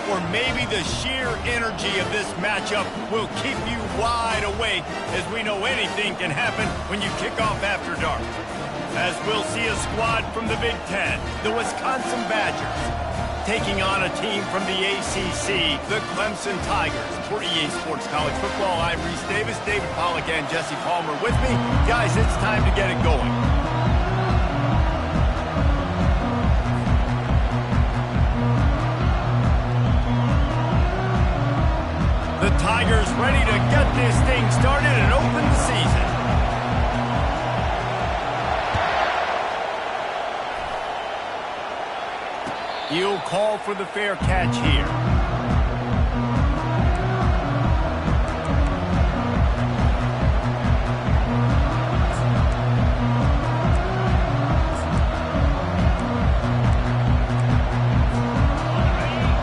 or maybe the sheer energy of this matchup will keep you wide awake, as we know anything can happen when you kick off after dark. As we'll see a squad from the Big Ten, the Wisconsin Badgers, taking on a team from the ACC, the Clemson Tigers. For EA Sports College Football, I'm Reese Davis, David Pollack, and Jesse Palmer with me. Guys, it's time to get it going. The Tigers ready to get this thing started and open the season. He'll call for the fair catch here.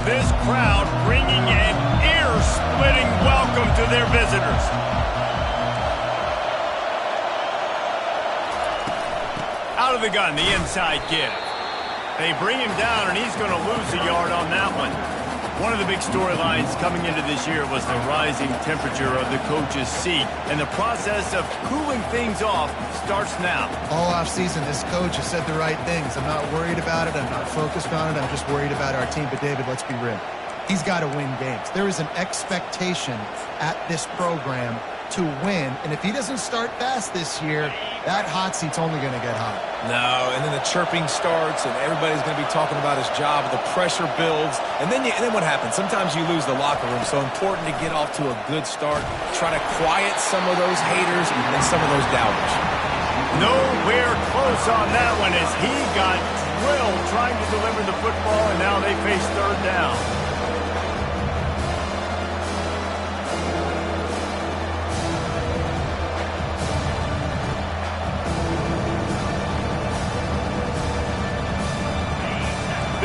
This crowd bringing an ear-splitting welcome to their visitors. Out of the gun, the inside give. They bring him down, and he's going to lose a yard on that one. One of the big storylines coming into this year was the rising temperature of the coach's seat, and the process of cooling things off starts now. All offseason, this coach has said the right things. I'm not worried about it. I'm not focused on it. I'm just worried about our team. But, David, let's be real. He's got to win games. There is an expectation at this program to win, and if he doesn't start fast this year, that hot seat's only going to get hot. No, and then the chirping starts, and everybody's going to be talking about his job. The pressure builds, and then what happens? Sometimes you lose the locker room, so important to get off to a good start. Try to quiet some of those haters and some of those doubters. Nowhere close on that one as he got drilled trying to deliver the football, and now they face third down.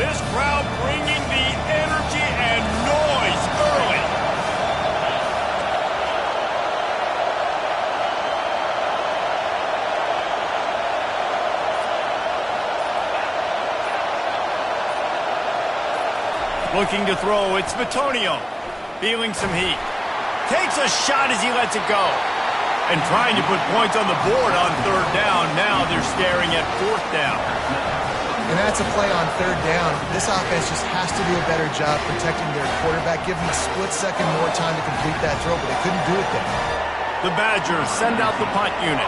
This crowd bringing the energy and noise early. Looking to throw, it's Bitonio. Feeling some heat. Takes a shot as he lets it go. And trying to put points on the board on third down. Now they're staring at fourth down. And that's a play on third down. This offense just has to do a better job protecting their quarterback, give him a split second more time to complete that throw, but they couldn't do it there. The Badgers send out the punt unit.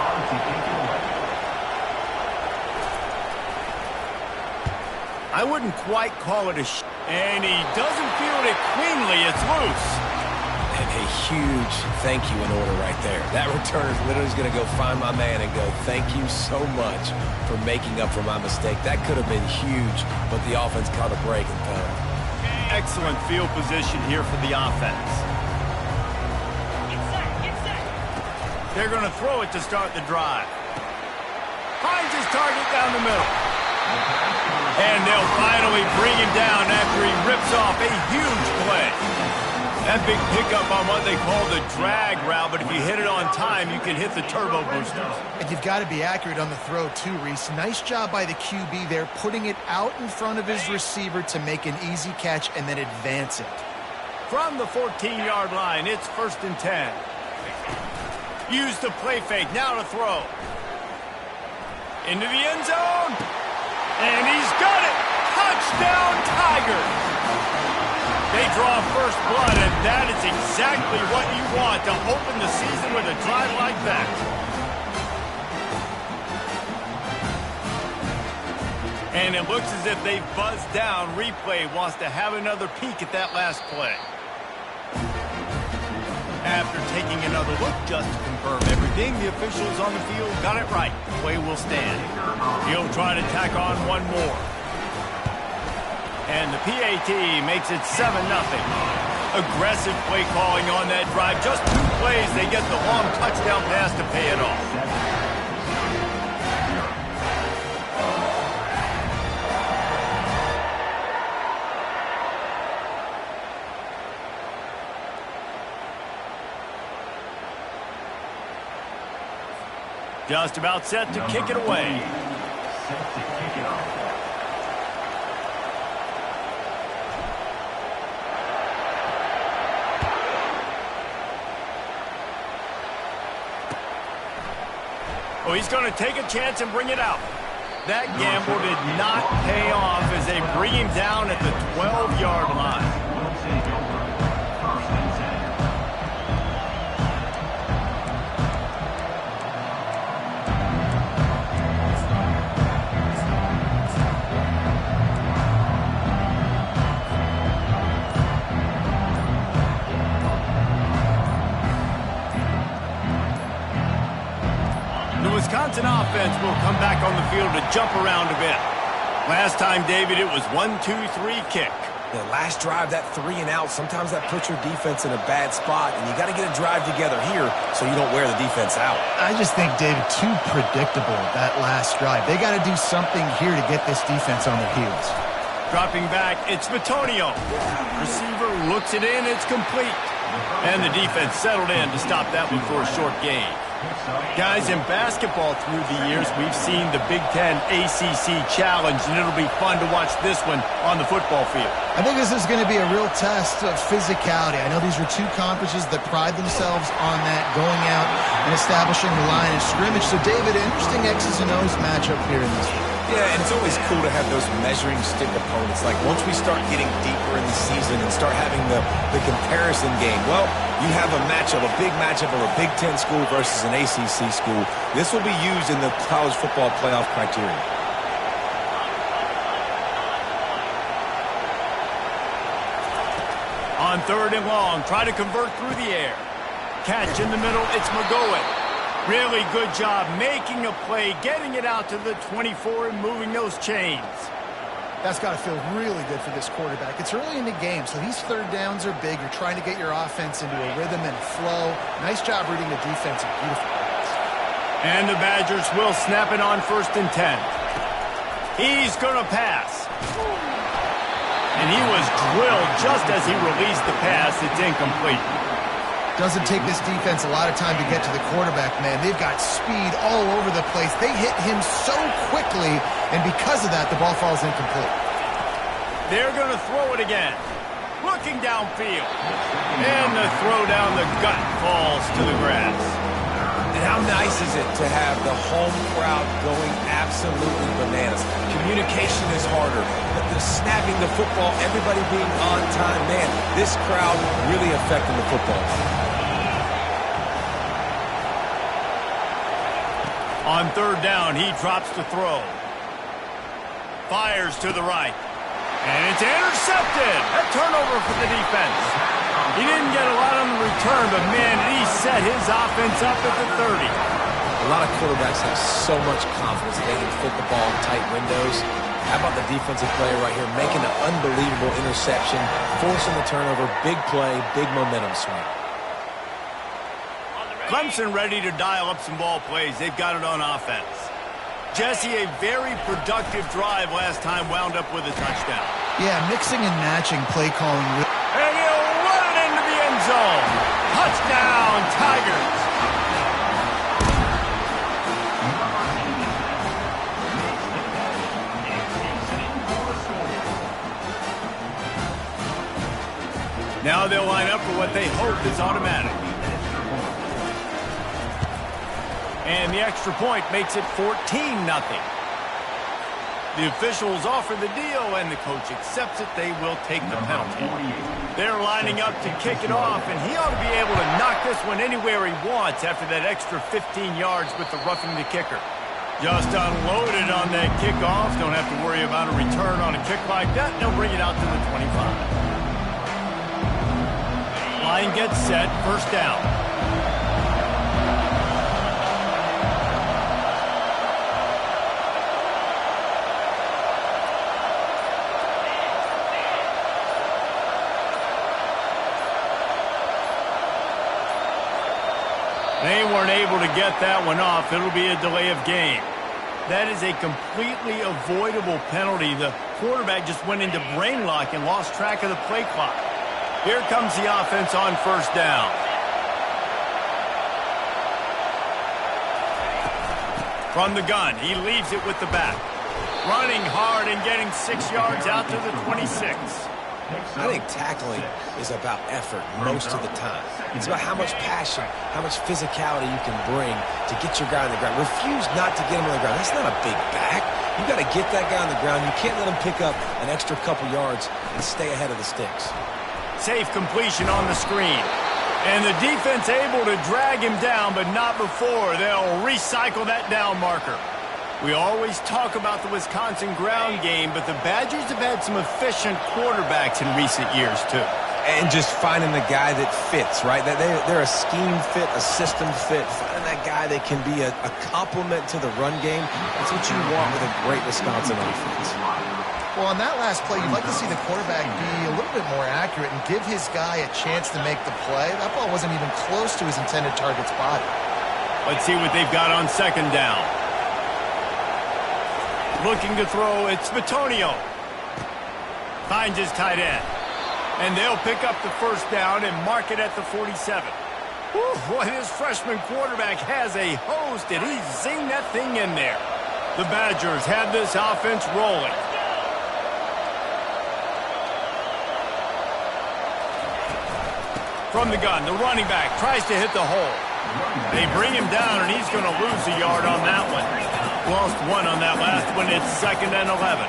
I wouldn't quite call it a and he doesn't field it cleanly. It's loose. And a huge thank you in order right there. That returner is literally going to go find my man and go, thank you so much for making up for my mistake. That could have been huge, but the offense caught a break and punt. Excellent field position here for the offense. They're going to throw it to start the drive. Finds his target down the middle. And they'll finally bring him down after he rips off a huge play. That big pickup on what they call the drag route, but if you hit it on time, you can hit the turbo booster. And you've got to be accurate on the throw too, Reese. Nice job by the QB there, putting it out in front of his receiver to make an easy catch and then advance it. From the 14-yard line, it's 1st and 10. Use the play fake, now to throw. Into the end zone. And he's got it. Touchdown, Tigers. They draw first blood, and that is exactly what you want to open the season with a drive like that. And it looks as if they've buzzed down. Replay wants to have another peek at that last play. After taking another look just to confirm everything, the officials on the field got it right. Play will stand. He'll try to tack on one more. And the PAT makes it 7-0. Aggressive play calling on that drive. Just 2 plays, they get the long touchdown pass to pay it off. Just about set to kick it away. Oh, he's going to take a chance and bring it out. That gamble did not pay off as they bring him down at the 12-yard line. Wisconsin offense will come back on the field to jump around a bit. Last time, David, it was 1-2-3 kick. The last drive, that 3 and out, sometimes that puts your defense in a bad spot, and you got to get a drive together here so you don't wear the defense out. I just think, David, too predictable, that last drive. They got to do something here to get this defense on their heels. Dropping back, it's Matonio. Receiver looks it in, it's complete. And the defense settled in to stop that one for a short gain. Guys, in basketball through the years, we've seen the Big Ten ACC Challenge, and it'll be fun to watch this one on the football field. I think this is going to be a real test of physicality. I know these are two conferences that pride themselves on that, going out and establishing the line of scrimmage. So, David, interesting X's and O's matchup here in this one. Yeah, and it's always cool to have those measuring stick opponents. Like, once we start getting deeper in the season and start having the comparison game, well, you have a matchup, a big matchup of a Big Ten school versus an ACC school. This will be used in the college football playoff criteria. On 3rd and long, try to convert through the air. Catch in the middle, it's McGowan. Really good job making a play, getting it out to the 24 and moving those chains. That's got to feel really good for this quarterback. It's early in the game, so these third downs are big. You're trying to get your offense into a rhythm and flow. Nice job reading the defense. Beautiful pass. And the Badgers will snap it on 1st and 10. He's going to pass. And he was drilled just as he released the pass. It's incomplete. Doesn't take this defense a lot of time to get to the quarterback, man. They've got speed all over the place. They hit him so quickly, and because of that, the ball falls incomplete. They're going to throw it again. Looking downfield. And the throw down the gut falls to the grass. And how nice is it to have the home crowd going absolutely bananas? Communication is harder, but the snapping the football, everybody being on time, man, this crowd really affecting the football. On 3rd down, he drops to throw. Fires to the right. And it's intercepted. A turnover for the defense. He didn't get a lot on the return, but, man, he set his offense up at the 30. A lot of quarterbacks have so much confidence that they can fit the ball in tight windows. How about the defensive player right here making an unbelievable interception, forcing the turnover, big play, big momentum swing. Clemson ready to dial up some ball plays. They've got it on offense. Jesse, a very productive drive last time, wound up with a touchdown. Yeah, mixing and matching play calling. And he'll run it into the end zone. Touchdown, Tigers. Now they'll line up for what they hope is automatic. And the extra point makes it 14-0. The officials offer the deal, and the coach accepts it. They will take the penalty. They're lining up to kick it off, and he ought to be able to knock this one anywhere he wants after that extra 15 yards with the roughing the kicker. Just unloaded on that kickoff. Don't have to worry about a return on a kick like that. They'll bring it out to the 25. Line gets set, 1st down. They weren't able to get that one off. It'll be a delay of game. That is a completely avoidable penalty. The quarterback just went into brain lock and lost track of the play clock. Here comes the offense on 1st down. From the gun, he leaves it with the back. Running hard and getting 6 yards out to the 26. I think tackling is about effort most of the time. It's about how much passion, how much physicality you can bring to get your guy on the ground. Refuse not to get him on the ground. That's not a big back. You got to get that guy on the ground. You can't let him pick up an extra couple yards and stay ahead of the sticks. Safe completion on the screen. And the defense able to drag him down, but not before. They'll recycle that down marker. We always talk about the Wisconsin ground game, but the Badgers have had some efficient quarterbacks in recent years, too. And just finding the guy that fits, right? They're a scheme fit, a system fit. Finding that guy that can be a complement to the run game. That's what you want with a great Wisconsin offense. Well, on that last play, you'd like to see the quarterback be a little bit more accurate and give his guy a chance to make the play. That ball wasn't even close to his intended target's body. Let's see what they've got on second down. Looking to throw, it's Bitonio. Finds his tight end. And they'll pick up the first down and mark it at the 47. Whew, boy, this freshman quarterback has a host, and he's zinged that thing in there. The Badgers have this offense rolling. From the gun, the running back tries to hit the hole. They bring him down, and he's going to lose a yard on that one. Lost one on that last one. It's 2nd and 11.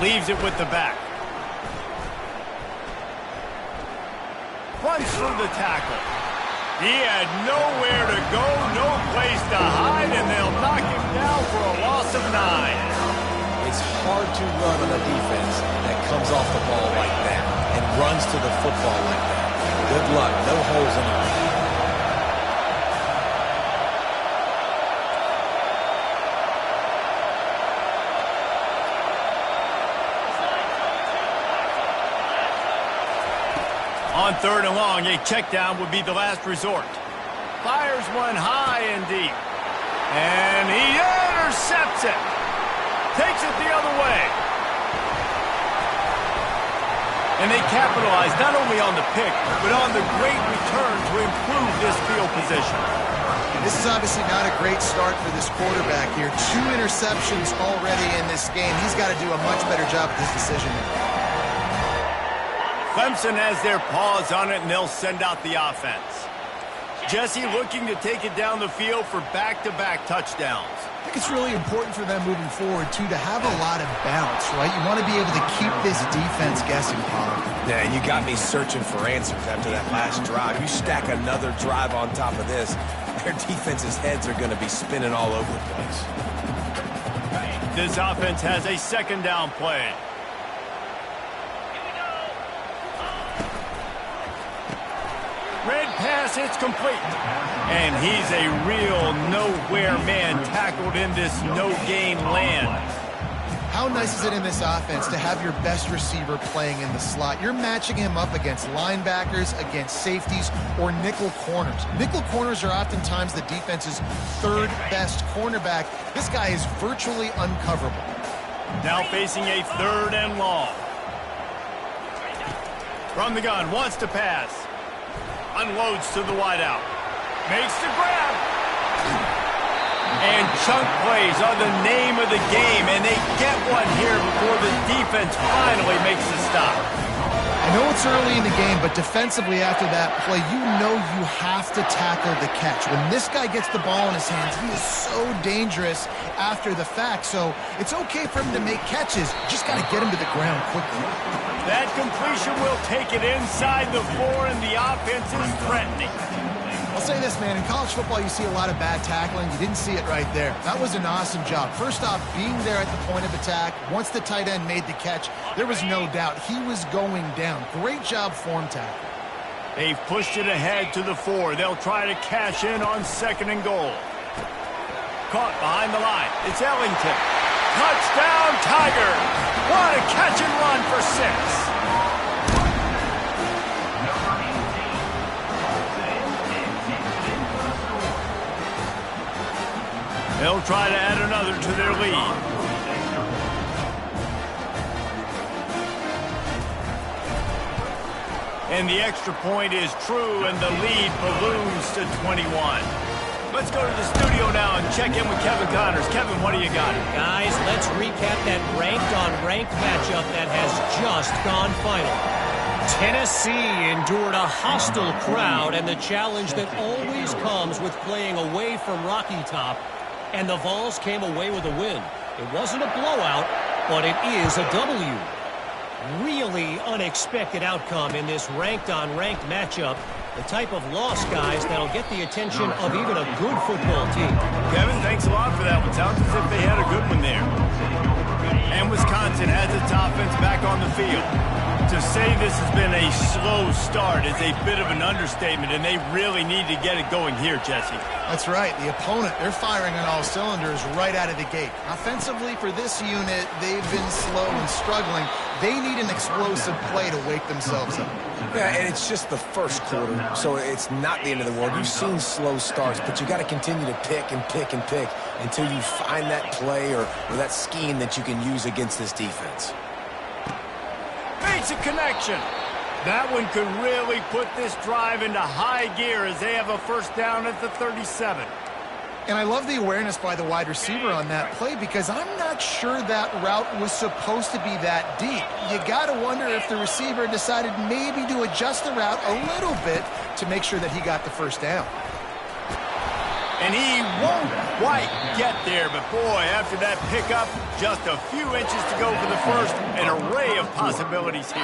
Leaves it with the back. Runs through the tackle. He had nowhere to go, no place to hide, and they'll knock him down for a loss of 9. It's hard to run on a defense that comes off the ball like that and runs to the football like that. Good luck. No holes in it. On 3rd and long, a check down would be the last resort. Fires one high and deep. And he intercepts it. Takes it the other way. And they capitalize not only on the pick, but on the great return to improve this field position. This is obviously not a great start for this quarterback here. 2 interceptions already in this game. He's got to do a much better job with his decision. Clemson has their paws on it, and they'll send out the offense. Jesse looking to take it down the field for back-to-back touchdowns. I think it's really important for them moving forward, too, to have a lot of bounce, right? You want to be able to keep this defense guessing, Paul. Yeah, you got me searching for answers after that last drive. You stack another drive on top of this, their defense's heads are going to be spinning all over the place. This offense has a 2nd down play. Red pass, it's complete. And he's a real nowhere man tackled in this no-gain land. How nice is it in this offense to have your best receiver playing in the slot? You're matching him up against linebackers, against safeties, or nickel corners. Nickel corners are oftentimes the defense's 3rd best cornerback. This guy is virtually uncoverable. Now facing a 3rd and long. From the gun, wants to pass. Unloads to the wideout. Makes the grab. And chunk plays are the name of the game, and they get one here before the defense finally makes the stop. I know it's early in the game, but defensively after that play, you know you have to tackle the catch. When this guy gets the ball in his hands, he is so dangerous after the fact. So it's okay for him to make catches. Just got to get him to the ground quickly. That completion will take it inside the 4, and the offense is threatening. I'll say this, man. In college football, you see a lot of bad tackling. You didn't see it right there. That was an awesome job. First off, being there at the point of attack. Once the tight end made the catch, there was no doubt he was going down. Great job form tackle. They've pushed it ahead to the 4. They'll try to cash in on 2nd and goal. Caught behind the line. It's Ellington. Touchdown, Tigers! What a catch and run for 6. They'll try to add another to their lead. And the extra point is true, and the lead balloons to 21. Let's go to the studio now and check in with Kevin Connors. Kevin, what do you got? Guys, let's recap that ranked-on-ranked matchup that has just gone final. Tennessee endured a hostile crowd and the challenge that always comes with playing away from Rocky Top, and the Vols came away with a win. It wasn't a blowout, but it is a W. Really unexpected outcome in this ranked-on-ranked matchup. The type of loss, guys, that'll get the attention of even a good football team. Kevin, thanks a lot for that one. Sounds as if they had a good one there. And Wisconsin has its offense back on the field. To say this has been a slow start is a bit of an understatement, and they really need to get it going here, Jesse. That's right. The opponent, they're firing on all cylinders right out of the gate. Offensively, for this unit, they've been slow and struggling. They need an explosive play to wake themselves up. Yeah, and it's just the first quarter, so it's not the end of the world. You've seen slow starts, but you got to continue to pick and pick and pick until you find that play or that scheme that you can use against this defense. Makes a connection. That one could really put this drive into high gear as they have a first down at the 37. And I love the awareness by the wide receiver on that play because I'm not sure that route was supposed to be that deep. You got to wonder if the receiver decided maybe to adjust the route a little bit to make sure that he got the first down. And he won't quite get there, but boy, after that pickup, just a few inches to go for the first, an array of possibilities here.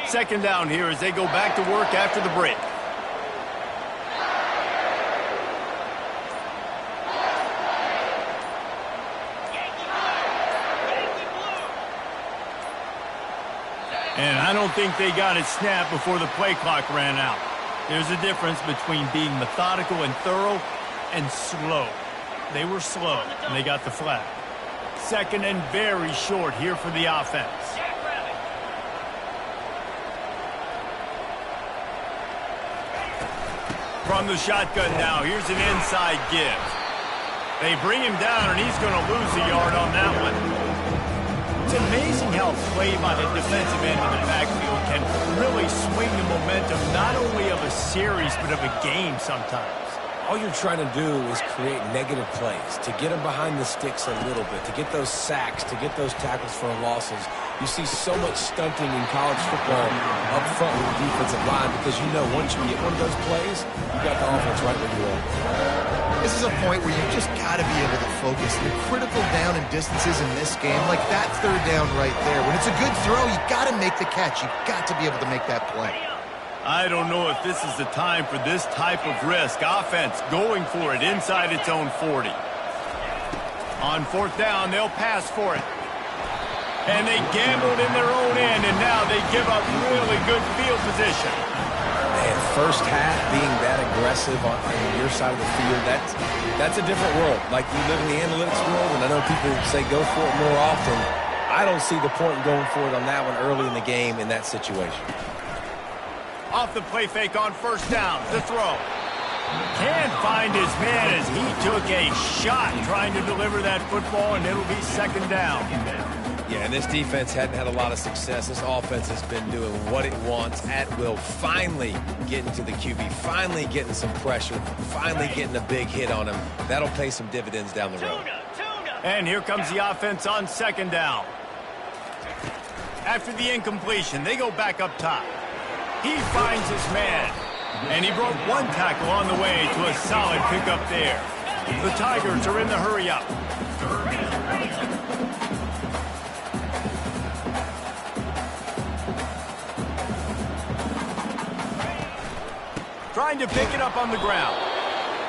Second down here as they go back to work after the break. And I don't think they got it snapped before the play clock ran out. There's a difference between being methodical and thorough and slow. They were slow, and they got the flag. Second and very short here for the offense. From the shotgun now, here's an inside give. They bring him down, and he's going to lose a yard on that one. It's amazing how play by the defensive end of the backfield can really swing the momentum not only of a series but of a game sometimes. All you're trying to do is create negative plays, to get them behind the sticks a little bit, to get those sacks, to get those tackles for losses. You see so much stunting in college football up front with the defensive line because you know once you get one of those plays, you got the offense right where you are. This is a point where you just got to be able to focus. The critical down and distances in this game, like that third down right there. When it's a good throw, you got to make the catch. You got to be able to make that play. I don't know if this is the time for this type of risk. Offense going for it inside its own 40. On fourth down, they'll pass for it. And they gambled in their own end, and now they give up really good field position. Man, first half being that aggressive on your side of the field, that's a different world. Like you live in the analytics world, and I know people say go for it more often. I don't see the point in going for it on that one early in the game in that situation. Off the play fake on first down, the throw. Can't find his man as he took a shot trying to deliver that football, and it'll be second down. Yeah, and this defense hadn't had a lot of success. This offense has been doing what it wants at will. Finally getting to the QB, finally getting some pressure, finally getting a big hit on him. That'll pay some dividends down the road. And here comes the offense on second down. After the incompletion, they go back up top. He finds his man, and he broke one tackle on the way to a solid pickup there. The Tigers are in the hurry-up. Trying to pick it up on the ground.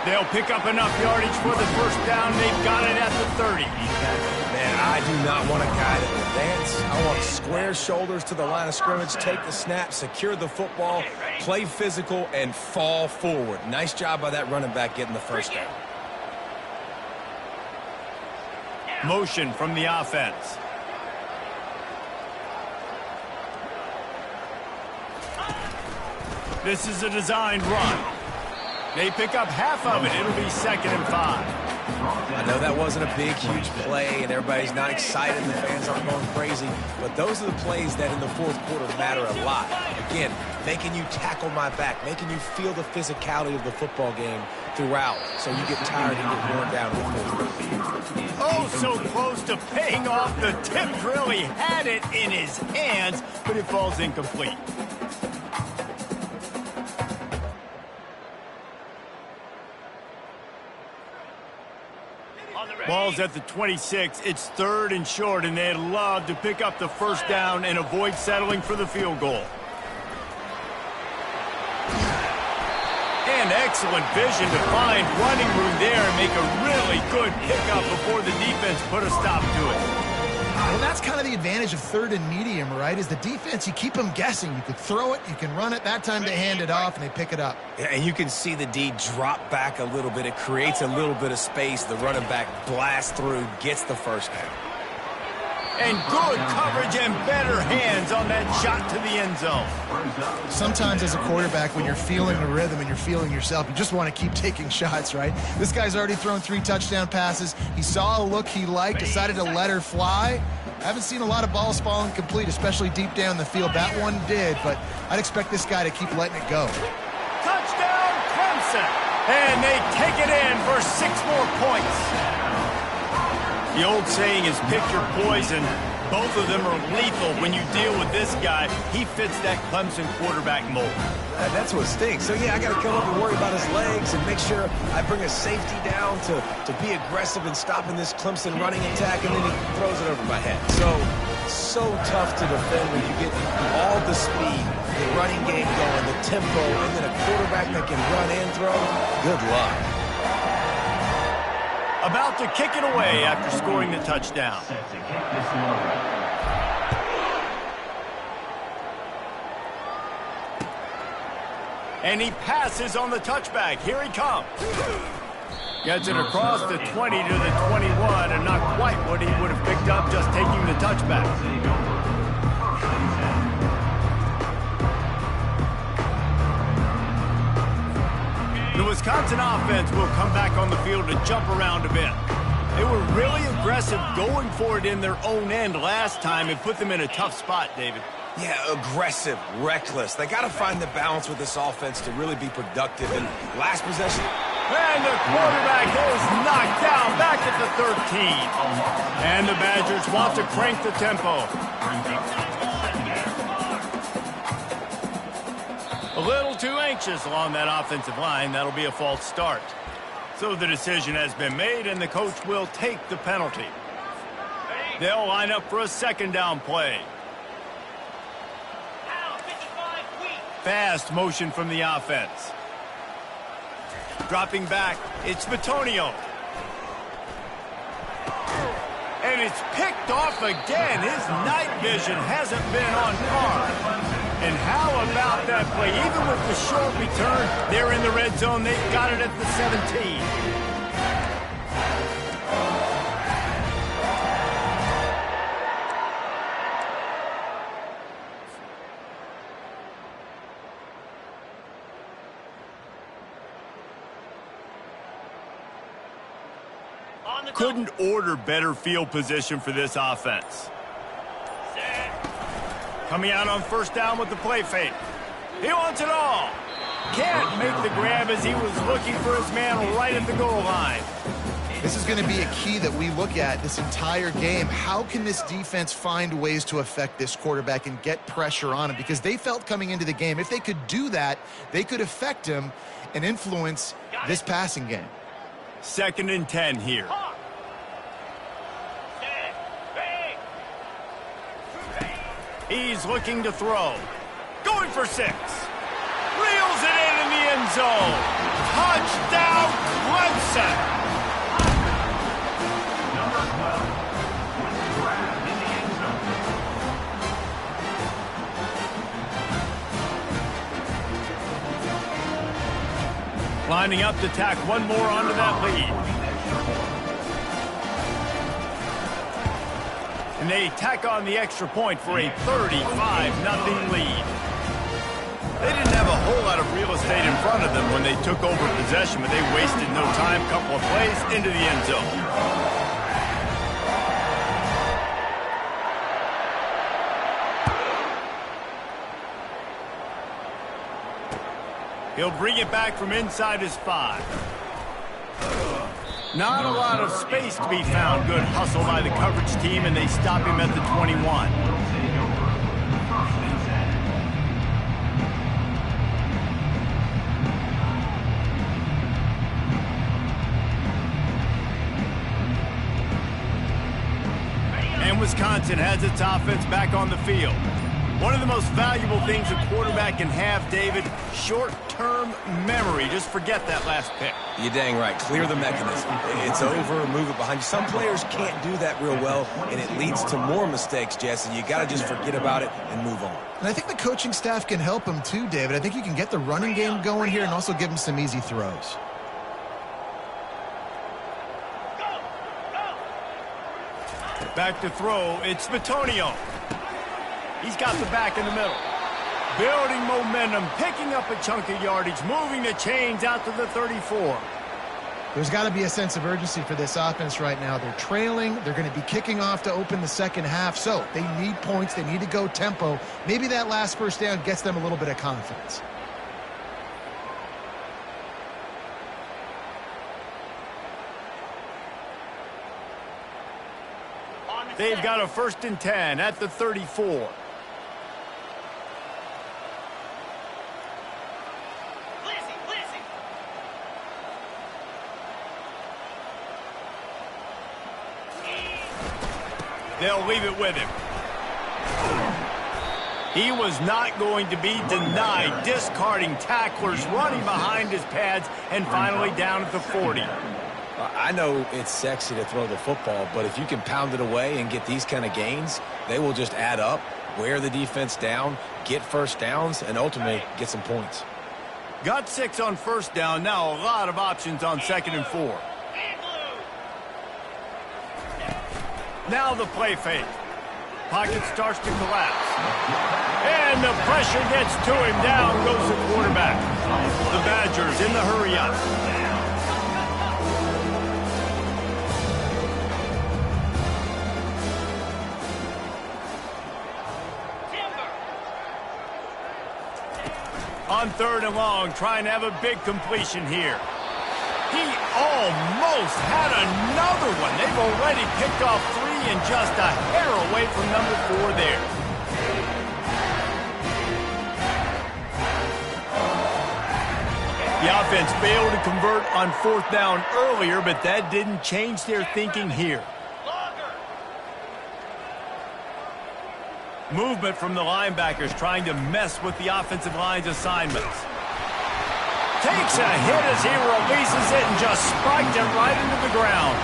They'll pick up enough yardage for the first down. They've got it at the 30. Man, I do not want a guy that will dance. I want square shoulders to the line of scrimmage, take the snap, secure the football, play physical, and fall forward. Nice job by that running back getting the first down. Motion from the offense. This is a designed run. They pick up half of it. It'll be 2nd and 5. I know that wasn't a big, huge play, and everybody's not excited, and the fans aren't going crazy, but those are the plays that in the fourth quarter matter a lot. Again, making you tackle my back, making you feel the physicality of the football game throughout, so you get tired and get worn down in the fourth quarter. Oh, so close to paying off. The tip drill. He had it in his hands, but it falls incomplete. Ball's at the 26. It's 3rd and short, and they'd love to pick up the first down and avoid settling for the field goal. And excellent vision to find running room there and make a really good pickup before the defense put a stop to it. Well, that's kind of the advantage of 3rd and medium, right? Is the defense, you keep them guessing. You could throw it, you can run it. That time they hand it off and they pick it up. Yeah, and you can see the D drop back a little bit. It creates a little bit of space. The running back blasts through, gets the first down. And good coverage and better hands on that shot to the end zone. Sometimes as a quarterback, when you're feeling the rhythm and you're feeling yourself, you just want to keep taking shots, right? This guy's already thrown 3 touchdown passes. He saw a look he liked, decided to let her fly. I haven't seen a lot of balls falling complete, especially deep down the field. That one did, but I'd expect this guy to keep letting it go. Touchdown, Clemson! And they take it in for 6 more points. The old saying is pick your poison. Both of them are lethal when you deal with this guy. He fits that Clemson quarterback mold. That's what stinks. So, yeah, I got to come up and worry about his legs and make sure I bring a safety down to be aggressive in stopping this Clemson running attack, and then he throws it over my head. So tough to defend when you get all the speed, the running game going, the tempo, and then a quarterback that can run and throw. Good luck. About to kick it away after scoring the touchdown. And he passes on the touchback. Here he comes. Gets it across the 20 to the 21, and not quite what he would have picked up just taking the touchback. The Wisconsin offense will come back on the field to jump around a bit. They were really aggressive going for it in their own end last time and put them in a tough spot, David. Yeah, aggressive, reckless. They got to find the balance with this offense to really be productive. And last possession. And the quarterback is knocked down back at the 13. And the Badgers want to crank the tempo. A little too anxious along that offensive line. That'll be a false start. So the decision has been made, and the coach will take the penalty. They'll line up for a 2nd down play. Fast motion from the offense. Dropping back, it's Bitonio. And it's picked off again. His night vision hasn't been on par. And how about that play? Even with the short return, they're in the red zone. They've got it at the 17. Couldn't order better field position for this offense. Coming out on 1st down with the play fake. He wants it all. Can't make the grab as he was looking for his man right at the goal line. This is going to be a key that we look at this entire game. How can this defense find ways to affect this quarterback and get pressure on him? Because they felt coming into the game, if they could do that, they could affect him and influence this passing game. 2nd and 10 here. He's looking to throw. Going for 6. Reels it in the end zone. Touchdown, Clemson. Number 12, grab in the end zone. Lining up to tack one more onto that lead. And they tack on the extra point for a 35-0 lead. They didn't have a whole lot of real estate in front front of them when they took over possession, but they wasted no time. Couple of plays into the end zone. He'll bring it back from inside his 5. Not a lot of space to be found. Good hustle by the coverage team, and they stop him at the 21. And Wisconsin has its offense back on the field. One of the most valuable things a quarterback can have, David, short-term memory. Just forget that last pick. You're dang right. Clear the mechanism. It's over, move it behind you. Some players can't do that real well, and it leads to more mistakes, Jesse. You got to just forget about it and move on. And I think the coaching staff can help him too, David. I think you can get the running game going here and also give him some easy throws. Back to throw, it's Bitonio. He's got the back in the middle. Building momentum, picking up a chunk of yardage, moving the chains out to the 34. There's got to be a sense of urgency for this offense right now. They're trailing. They're going to be kicking off to open the second half. So they need points. They need to go tempo. Maybe that last first down gets them a little bit of confidence. They've got a 1st and 10 at the 34. They'll leave it with him. He was not going to be denied, discarding tacklers, running behind his pads, and finally down at the 40. I know it's sexy to throw the football, but if you can pound it away and get these kind of gains, they will just add up, wear the defense down, get first downs, and ultimately get some points. Got 6 on 1st down. Now a lot of options on 2nd and 4. Now the play fake. Pocket starts to collapse. And the pressure gets to him. Down goes the quarterback. The Badgers in the hurry-up. On 3rd and long, trying to have a big completion here. He almost had another one. They've already picked off 3 and just a hair away from number 4 there. The offense failed to convert on 4th down earlier, but that didn't change their thinking here. Movement from the linebackers trying to mess with the offensive line's assignments. Takes a hit as he releases it and just spiked it right into the ground.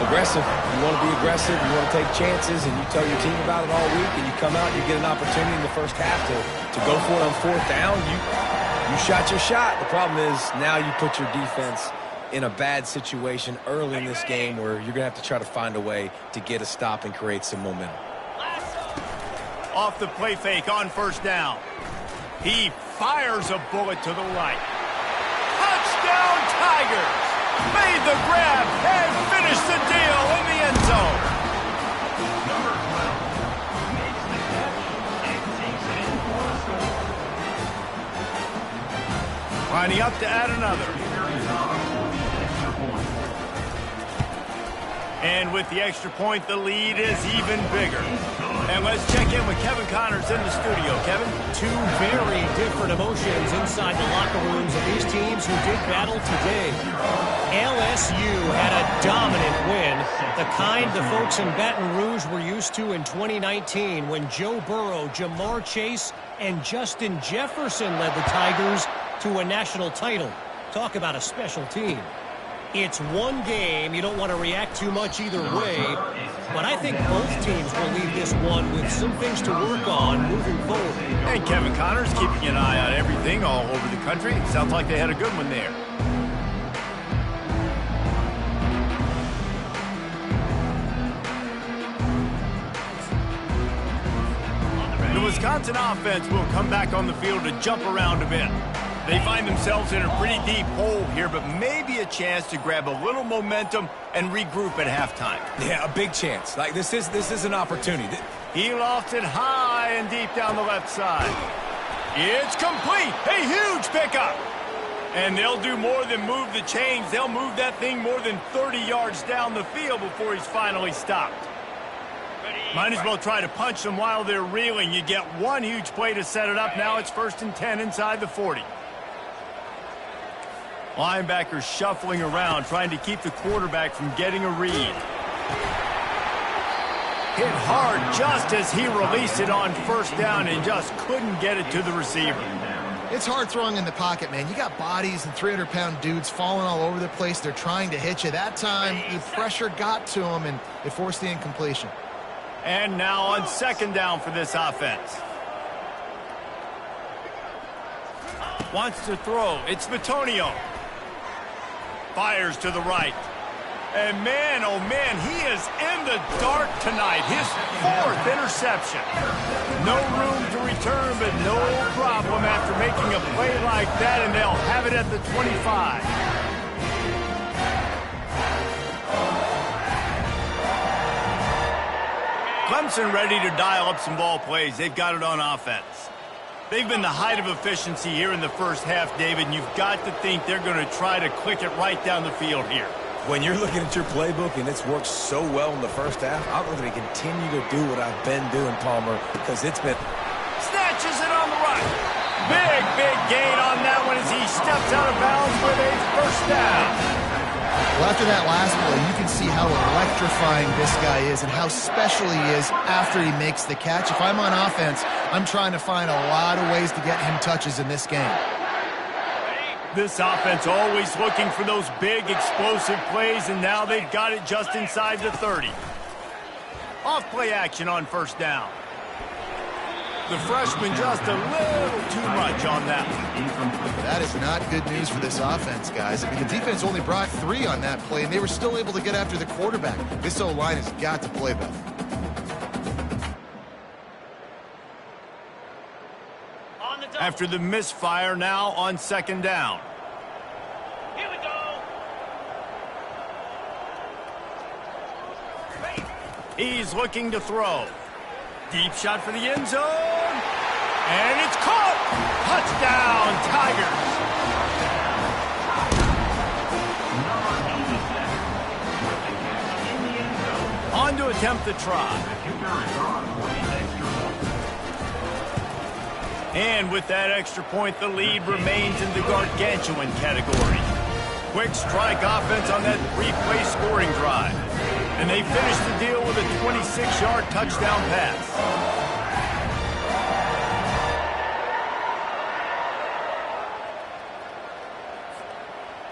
Aggressive. You want to be aggressive. You want to take chances, and you tell your team about it all week, and you come out and you get an opportunity in the first half to go for it on 4th down. You shot your shot. The problem is now you put your defense in a bad situation early in this game where you're going to have to try to find a way to get a stop and create some momentum. Off the play fake on 1st down. He fires a bullet to the right. Touchdown Tigers! Made the grab and finished the deal in the end zone. Lining up to add another. And with the extra point, the lead is even bigger. And let's check in with Kevin Connors in the studio. Kevin? 2 very different emotions inside the locker rooms of these teams who did battle today. LSU had a dominant win, the kind the folks in Baton Rouge were used to in 2019 when Joe Burrow, Jamar Chase, and Justin Jefferson led the Tigers to a national title. Talk about a special team. It's one game. You don't want to react too much either way. But I think both teams will leave this one with some things to work on moving forward. And Kevin Connors keeping an eye on everything all over the country. Sounds like they had a good one there. The Wisconsin offense will come back on the field to jump around a bit. They find themselves in a pretty deep hole here, but maybe a chance to grab a little momentum and regroup at halftime. Yeah, a big chance. Like, this is an opportunity. He lofts it high and deep down the left side. It's complete. A huge pickup. And they'll do more than move the chains. They'll move that thing more than 30 yards down the field before he's finally stopped. Might as well try to punch them while they're reeling. You get one huge play to set it up. Now it's 1st and 10 inside the 40. Linebackers shuffling around, trying to keep the quarterback from getting a read. Hit hard just as he released it on 1st down and just couldn't get it to the receiver. It's hard throwing in the pocket, man. You got bodies and 300-pound dudes falling all over the place. They're trying to hit you. That time, the pressure got to him, and it forced the incompletion. And now on 2nd down for this offense. Wants to throw. It's Vitonio. Fires to the right. And man, oh man, he is in the dark tonight. His 4th interception. No room to return, but no problem after making a play like that, and they'll have it at the 25. Clemson ready to dial up some ball plays. They've got it on offense. They've been the height of efficiency here in the first half, David, and you've got to think they're going to try to click it right down the field here. When you're looking at your playbook and it's worked so well in the first half, I'm going to continue to do what I've been doing, Palmer, because it's been... Snatches it on the right. Big gain on that one as he steps out of bounds with a 1st down. Well, after that last play, you can see how electrifying this guy is and how special he is after he makes the catch. If I'm on offense, I'm trying to find a lot of ways to get him touches in this game. This offense always looking for those big, explosive plays, and now they've got it just inside the 30. Off play action on 1st down. The freshman just a little too much on that one. That is not good news for this offense, guys. I mean, the defense only brought 3 on that play, and they were still able to get after the quarterback. This O-line has got to play better. After the misfire, now on 2nd down. Here we go. He's looking to throw. Deep shot for the end zone. And it's caught. Touchdown, Tigers. On to attempt the try. And with that extra point, the lead remains in the gargantuan category. Quick strike offense on that 3-play scoring drive. And they finish the deal with a 26-yard touchdown pass.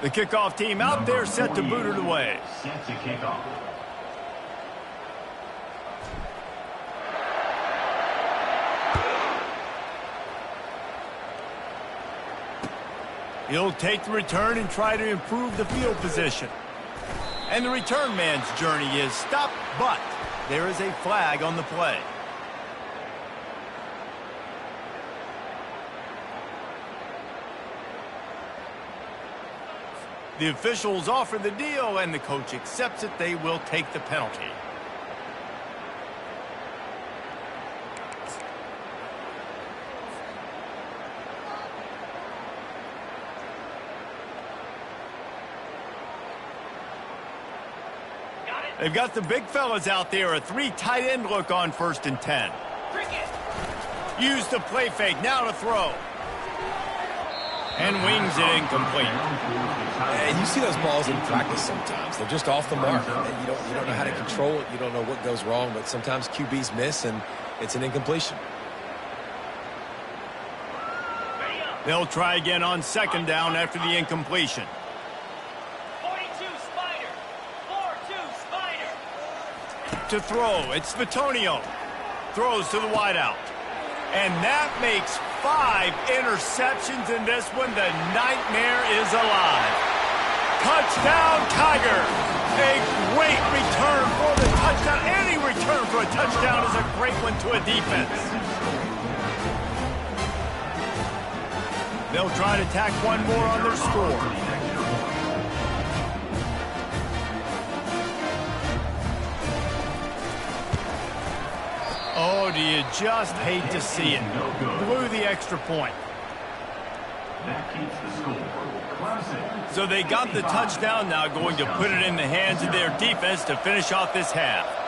The kickoff team out there set to boot it away. Set to kick off. He'll take the return and try to improve the field position. And the return man's journey is stopped, but there is a flag on the play. The officials offer the deal, and the coach accepts it. They will take the penalty. They've got the big fellas out there, a 3 tight end look on 1st and 10. Use the play fake, now to throw. And wings it incomplete. And you see those balls in practice sometimes. They're just off the mark. And you don't know how to control it. You don't know what goes wrong, but sometimes QBs miss, and it's an incompletion. They'll try again on 2nd down after the incompletion. 42 Spider. 4-2 Spider. To throw, it's Vitonio. Throws to the wideout. And that makes 5 interceptions in this one. The nightmare is alive. Touchdown, Tiger. A great return for the touchdown. Any return for a touchdown is a great one to a defense. They'll try to tack one more on their score. Oh, do you just hate to see it? Blew the extra point. That keeps the score. Clemson. So they got the touchdown, now going to put it in the hands of their defense to finish off this half.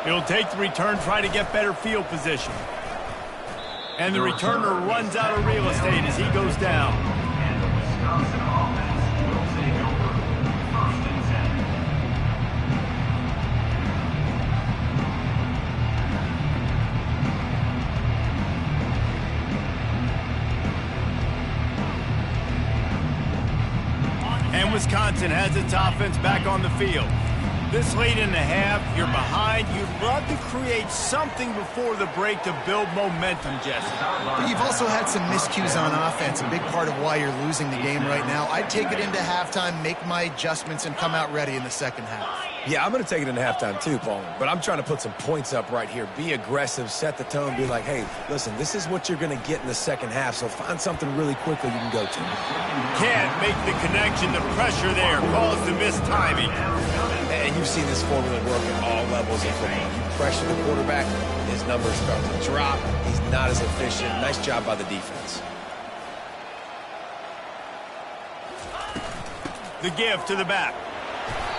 He'll take the return, try to get better field position. And the returner runs out of real estate as he goes down. And the Wisconsin offense will take over. 1st and 10. And Wisconsin has its offense back on the field. This late in the half, you're behind. You'd love to create something before the break to build momentum, Jesse. But you've also had some miscues on offense, a big part of why you're losing the game right now. I'd take it into halftime, make my adjustments, and come out ready in the second half. Yeah, I'm going to take it into halftime too, Paul. But I'm trying to put some points up right here. Be aggressive, set the tone, be like, hey, listen, this is what you're going to get in the second half, so find something really quickly you can go to. Can't make the connection. The pressure there caused the missed timing. And you've seen this formula work at all levels of football. You pressure the quarterback, his numbers start to drop. He's not as efficient. Nice job by the defense. The give to the back.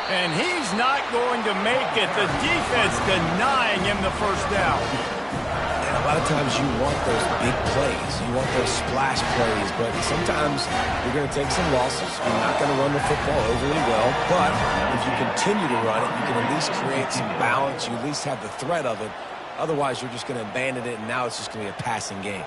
And he's not going to make it. The defense denying him the first down. And a lot of times you want those big plays. You want those splash plays. But sometimes you're going to take some losses. You're not going to run the football overly well. But if you continue to run it, you can at least create some balance. You at least have the threat of it. Otherwise, you're just going to abandon it, and now it's just going to be a passing game.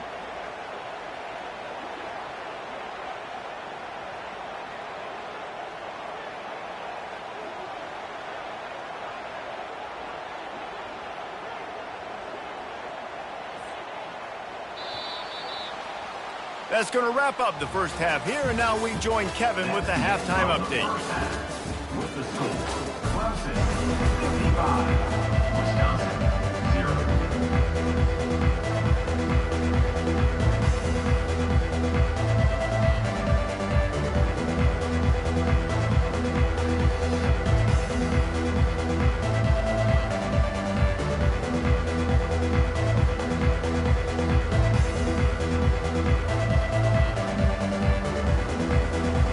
That's going to wrap up the first half here, and now we join Kevin with the halftime update. With the score, Clemson 55, Wisconsin 0.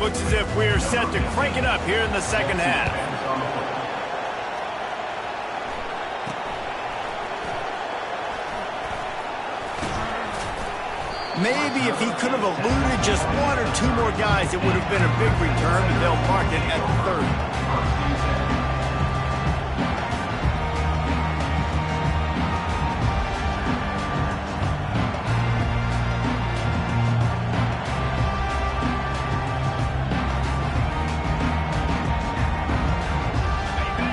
Looks as if we're set to crank it up here in the second half. Maybe if he could have eluded just one or two more guys, it would have been a big return, but they'll mark it at the 30.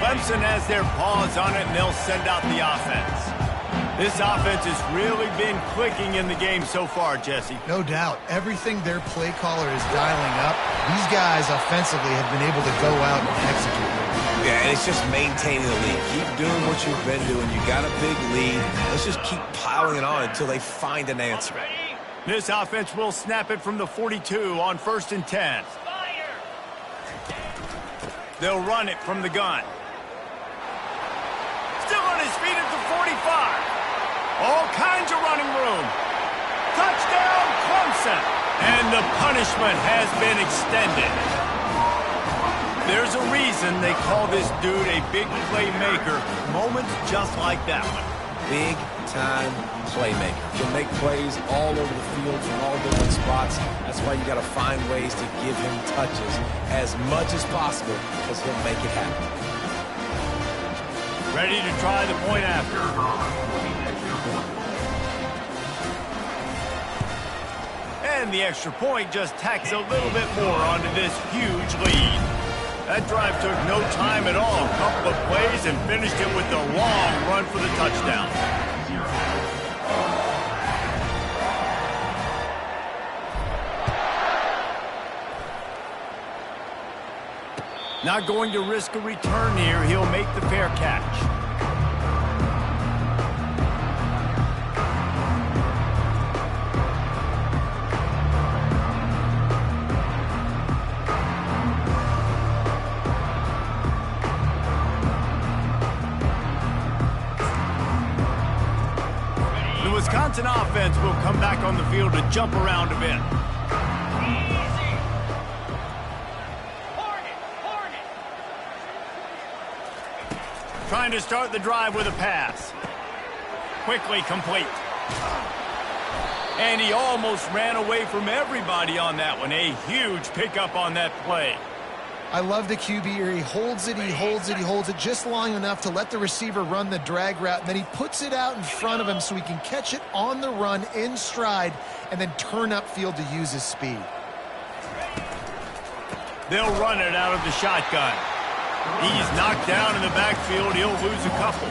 Clemson has their paws on it, and they'll send out the offense. This offense has really been clicking in the game so far, Jesse. No doubt. Everything their play caller is dialing up, these guys offensively have been able to go out and execute. Yeah, and it's just maintaining the lead. Keep doing what you've been doing. You got a big lead. Let's just keep piling it on until they find an answer. This offense will snap it from the 42 on 1st and 10. They'll run it from the gun. Still on his feet at the 45. All kinds of running room. Touchdown, Clemson. And the punishment has been extended. There's a reason they call this dude a big playmaker. Moments just like that one. Big-time playmaker. Can make plays all over the field from all different spots. That's why you got to find ways to give him touches as much as possible because he'll make it happen. Ready to try the point after. And the extra point just tacks a little bit more onto this huge lead. That drive took no time at all. A couple of plays and finished it with the long run for the touchdown. Not going to risk a return here. He'll make the fair catch. The Wisconsin offense will come back on the field to jump around a bit. Trying to start the drive with a pass. Quickly complete. And he almost ran away from everybody on that one. A huge pickup on that play. I love the QB here. He holds it, he holds it, he holds it just long enough to let the receiver run the drag route, and then he puts it out in front of him so he can catch it on the run in stride and then turn upfield to use his speed. They'll run it out of the shotgun. He's knocked down in the backfield. He'll lose a couple.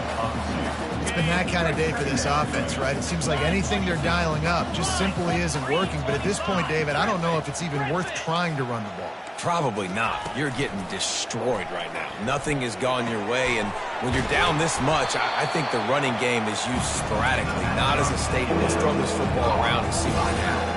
It's been that kind of day for this offense, right? It seems like anything they're dialing up just simply isn't working. But at this point, David, I don't know if it's even worth trying to run the ball. Probably not. You're getting destroyed right now. Nothing has gone your way, and when you're down this much, I think the running game is used sporadically, not as a statement. Let's throw this football around and see what can happen.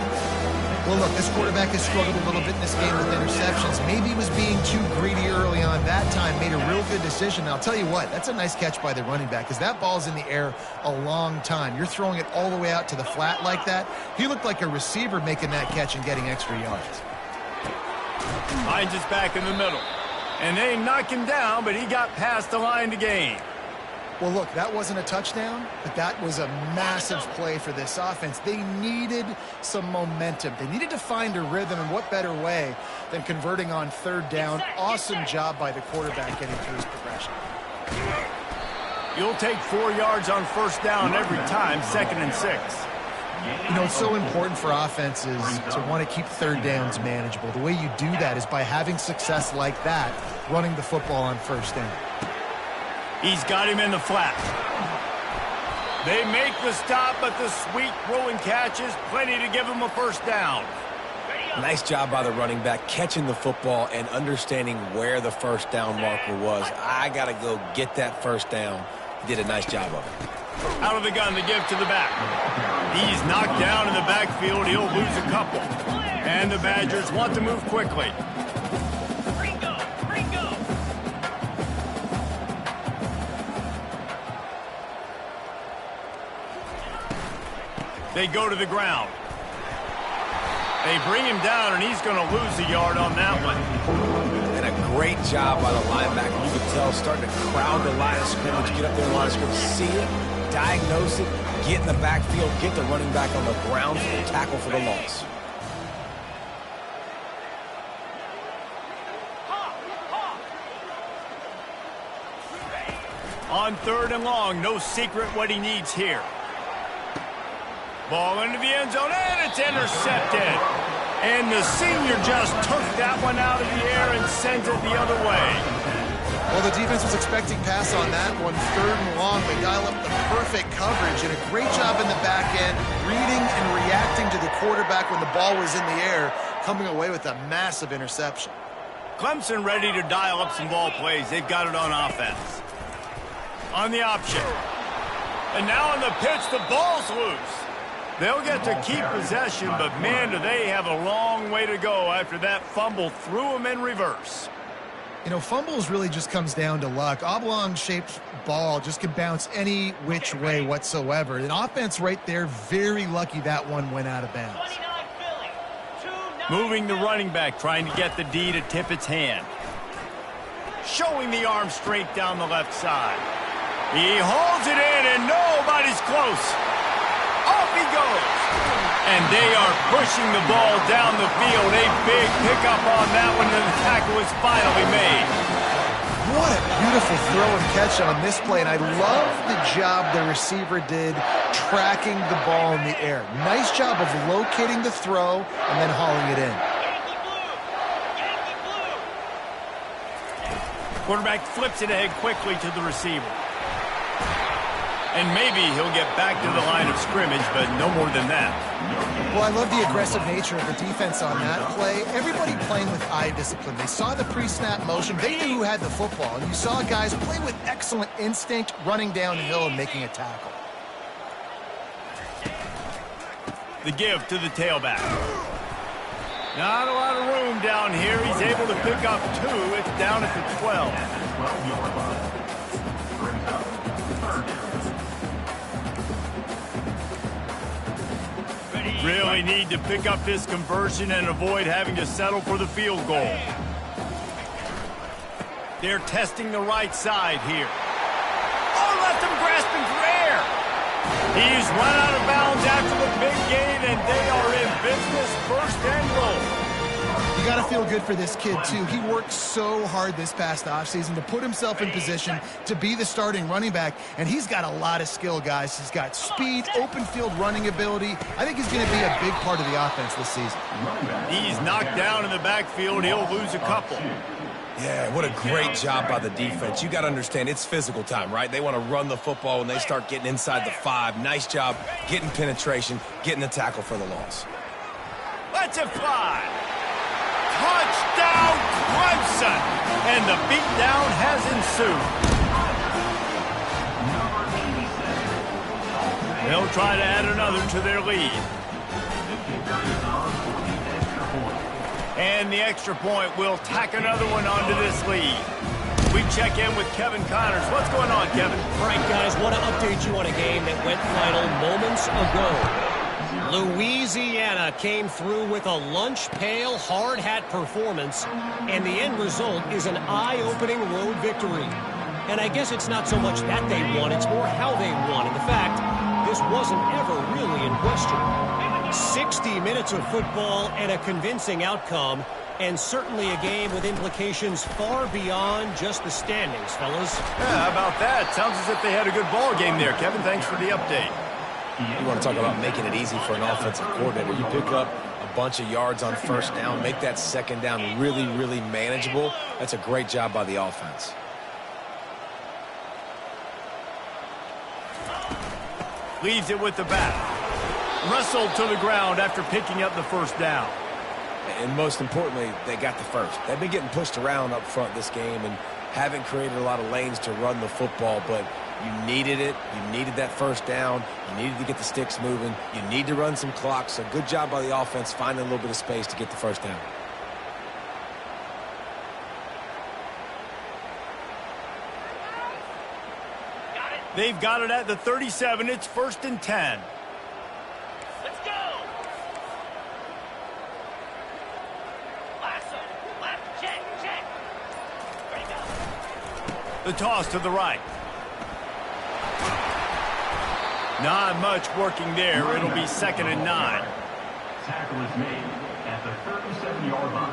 Well, look, this quarterback has struggled a little bit in this game with interceptions. Maybe he was being too greedy early on that time, made a real good decision. Now, I'll tell you what, that's a nice catch by the running back because that ball's in the air a long time. You're throwing it all the way out to the flat like that. He looked like a receiver making that catch and getting extra yards. Finds his back in the middle. And they knock him down, but he got past the line to gain. Well, look, that wasn't a touchdown, but that was a massive play for this offense. They needed some momentum. They needed to find a rhythm, and what better way than converting on third down. Awesome job by the quarterback getting through his progression. You'll take 4 yards on first down every time, 2nd and 6. You know, it's so important for offenses to want to keep third downs manageable. The way you do that is by having success like that, running the football on first down. He's got him in the flat. They make the stop, but the sweet throwing catch is plenty to give him a first down. Nice job by the running back, catching the football and understanding where the first down marker was. I got to go get that first down. He did a nice job of it. Out of the gun, the give to the back. He's knocked down in the backfield. He'll lose a couple. And the Badgers want to move quickly. They go to the ground. They bring him down, and he's going to lose a yard on that one. And a great job by the linebacker. You can tell starting to crowd the line of scrimmage, get up there in the line of scrimmage, see it, diagnose it, get in the backfield, get the running back on the ground for the tackle for the loss. On 3rd and long, no secret what he needs here. Ball into the end zone, and it's intercepted. And the senior just took that one out of the air and sends it the other way. Well, the defense was expecting pass on that one. 3rd and long, they dial up the perfect coverage and a great job in the back end, reading and reacting to the quarterback when the ball was in the air, coming away with a massive interception. Clemson ready to dial up some ball plays. They've got it on offense. On the option. And now on the pitch, the ball's loose. They'll get to keep possession, but man, do they have a long way to go after that fumble threw them in reverse. You know, fumbles really just comes down to luck. Oblong-shaped ball just can bounce any which way whatsoever. An offense right there, very lucky that one went out of bounds. Moving the running back, trying to get the D to tip its hand. Showing the arm straight down the left side. He holds it in, and nobody's close. Off he goes. And they are pushing the ball down the field. A big pickup on that one, and the tackle is finally made. What a beautiful throw and catch on this play, and I love the job the receiver did tracking the ball in the air. Nice job of locating the throw and then hauling it in. Quarterback flips it ahead quickly to the receiver. And maybe he'll get back to the line of scrimmage, but no more than that. Well, I love the aggressive nature of the defense on that play. Everybody playing with eye discipline. They saw the pre-snap motion. They knew who had the football. And you saw guys play with excellent instinct, running downhill and making a tackle. The give to the tailback. Not a lot of room down here. He's able to pick up 2. It's down at the 12. Really need to pick up this conversion and avoid having to settle for the field goal. They're testing the right side here. Oh, left him grasping for air. He's run out of bounds after the big gain, and they are in business, first and goal. You got to feel good for this kid, too. He worked so hard this past offseason to put himself in position to be the starting running back, and he's got a lot of skill, guys. He's got speed, open field running ability. I think he's going to be a big part of the offense this season. He's knocked down in the backfield. He'll lose a couple. Yeah, what a great job by the defense. You got to understand, it's physical time, right? They want to run the football when they start getting inside the 5. Nice job getting penetration, getting the tackle for the loss. Let's it fly. Touchdown, Clemson! And the beatdown has ensued. They'll try to add another to their lead. And the extra point will tack another one onto this lead. We check in with Kevin Connors. What's going on, Kevin? All right, guys, want to update you on a game that went final moments ago. Louisiana came through with a lunch pail hard hat performance, and the end result is an eye-opening road victory. And I guess it's not so much that they won, it's more how they won. And the fact, this wasn't ever really in question. 60 minutes of football and a convincing outcome, and certainly a game with implications far beyond just the standings, fellas. Yeah, how about that? Sounds as if they had a good ball game there. Kevin, thanks for the update. You want to talk about making it easy for an offensive coordinator. You pick up a bunch of yards on first down, make that second down really, really manageable. That's a great job by the offense. Leaves it with the back. Wrestled to the ground after picking up the first down. And most importantly, they got the first. They've been getting pushed around up front this game and haven't created a lot of lanes to run the football, but you needed it. You needed that first down. You needed to get the sticks moving. You need to run some clock. So good job by the offense finding a little bit of space to get the first down. They've got it at the 37. It's 1st and 10. Let's go. Lasso. Left. Check. Ready to go. The toss to the right. Not much working there. It'll be 2nd and 9. Tackle is made at the 37-yard line.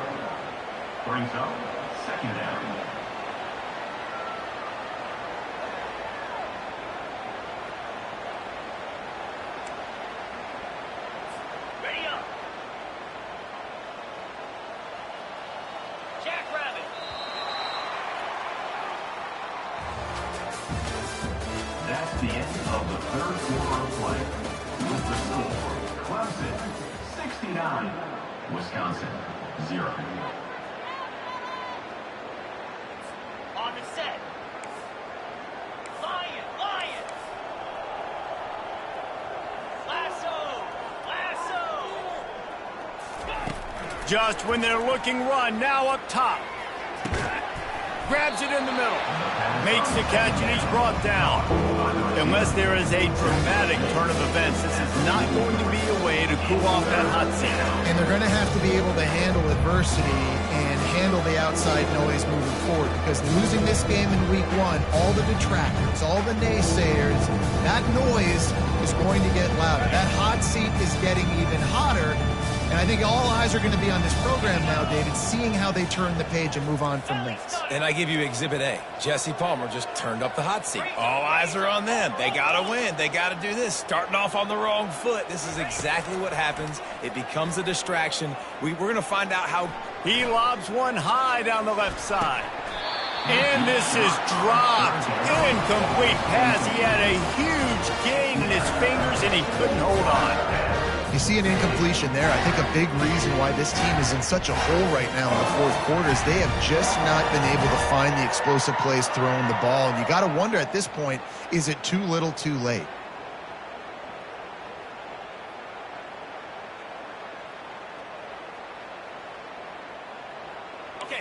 Brings up 2nd down. Ready up. Jackrabbit. That's the end of the 3rd quarter of play. With the score, Clemson 69, Wisconsin 0. On the set. Lion. Lasso. Just when they're looking run, now up top. Grabs it in the middle. Makes the catch, and he's brought down. Unless there is a dramatic turn of events, this is not going to be a way to cool off that hot seat. And they're going to have to be able to handle adversity and handle the outside noise moving forward, because losing this game in week 1, all the detractors, all the naysayers, that noise is going to get louder. That hot seat is getting even hotter. And I think all eyes are going to be on this program now, David, seeing how they turn the page and move on from this. And I give you Exhibit A. Jesse Palmer just turned up the hot seat. All eyes are on them. They got to win. They got to do this. Starting off on the wrong foot. This is exactly what happens. It becomes a distraction. We're going to find out how. He lobs one high down the left side. And this is dropped. Incomplete pass. He had a huge gain in his fingers, and he couldn't hold on. You see an incompletion there. I think a big reason why this team is in such a hole right now in the fourth quarter is they have just not been able to find the explosive plays throwing the ball. And you got to wonder at this point, is it too little too late?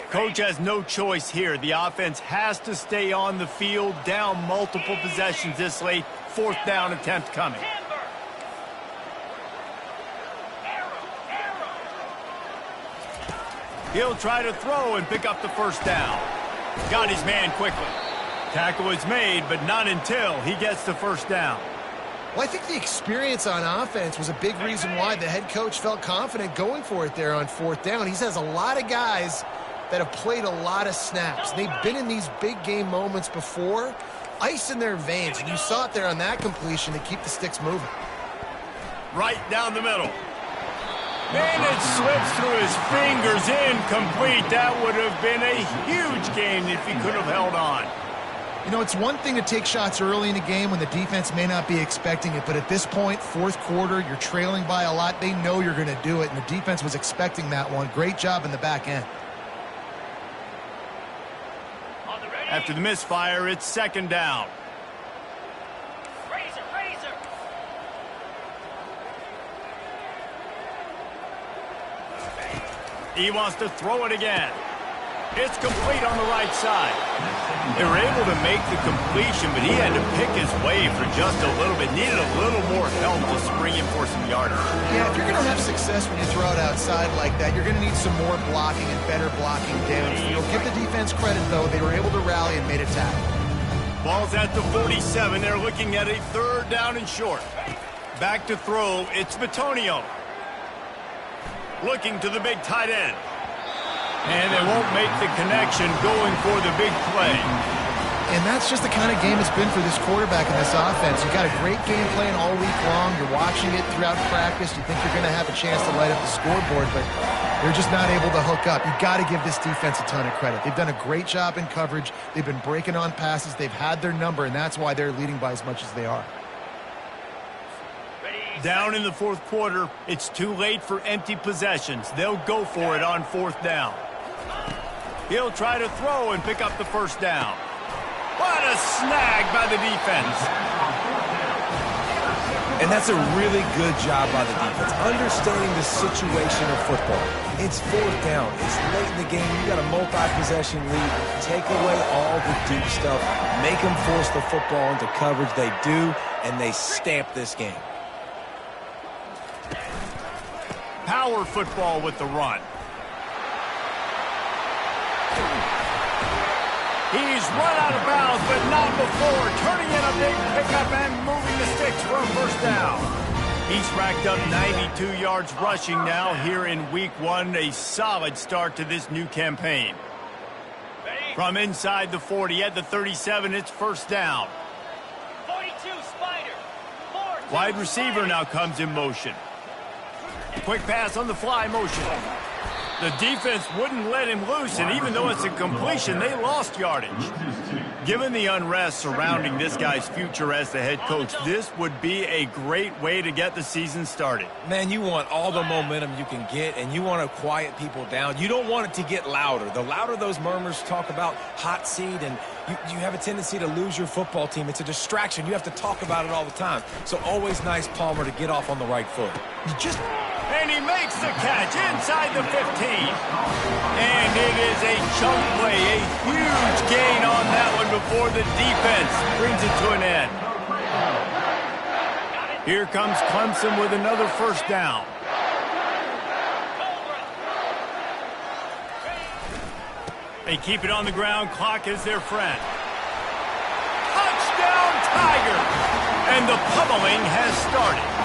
Coach has no choice here. The offense has to stay on the field, down multiple possessions this late. Fourth down attempt coming. He'll try to throw and pick up the first down. Got his man quickly. Tackle is made, but not until he gets the first down. Well, I think the experience on offense was a big reason why the head coach felt confident going for it there on fourth down. He has a lot of guys that have played a lot of snaps. They've been in these big game moments before, ice in their veins, and you saw it there on that completion to keep the sticks moving. Right down the middle. And it slips through his fingers, incomplete. That would have been a huge gain if he could have held on. You know, it's one thing to take shots early in the game when the defense may not be expecting it, but at this point, fourth quarter, you're trailing by a lot. They know you're going to do it, and the defense was expecting that one. Great job in the back end. After the misfire, it's second down. Razor, razor. He wants to throw it again. It's complete on the right side. They were able to make the completion, but he had to pick his way for just a little bit. Needed a little more help to spring him for some yardage. Yeah, if you're going to have success when you throw it outside like that, you're going to need some more blocking and better blocking downfield. Give the defense credit, though. They were able to rally and made a tackle. Ball's at the 47. They're looking at a third down and short. Back to throw. It's Bitonio. Looking to the big tight end. And they won't make the connection going for the big play. And that's just the kind of game it's been for this quarterback in this offense. You got a great game plan all week long. You're watching it throughout practice. You think you're going to have a chance to light up the scoreboard, but they're just not able to hook up. You got to give this defense a ton of credit. They've done a great job in coverage. They've been breaking on passes. They've had their number, and that's why they're leading by as much as they are. Down in the fourth quarter, it's too late for empty possessions. They'll go for it on fourth down. He'll try to throw and pick up the first down. What a snag by the defense. And that's a really good job by the defense, understanding the situation of football. It's fourth down. It's late in the game. You got a multi-possession lead. Take away all the deep stuff. Make them force the football into coverage. They do, and they stamp this game. Power football with the run. He's run out of bounds, but not before. Turning in a big pickup and moving the sticks for a first down. He's racked up 92 yards rushing now here in week one. A solid start to this new campaign. From inside the 40 at the 37, it's first down. 42 Spider. 4-2 Wide receiver Spider. now comes in motion. Quick pass on the fly motion. The defense wouldn't let him loose, and even though it's a completion, they lost yardage. Given the unrest surrounding this guy's future as the head coach, this would be a great way to get the season started. Man, you want all the momentum you can get, and you want to quiet people down. You don't want it to get louder. The louder those murmurs talk about hot seat, and you have a tendency to lose your football team. It's a distraction. You have to talk about it all the time. So always nice, Palmer, to get off on the right foot. And he makes the catch inside the 15. And it is a chunk play, a huge gain on that one before the defense brings it to an end. Here comes Clemson with another first down. They keep it on the ground. Clock is their friend. Touchdown, Tigers! And the pummeling has started.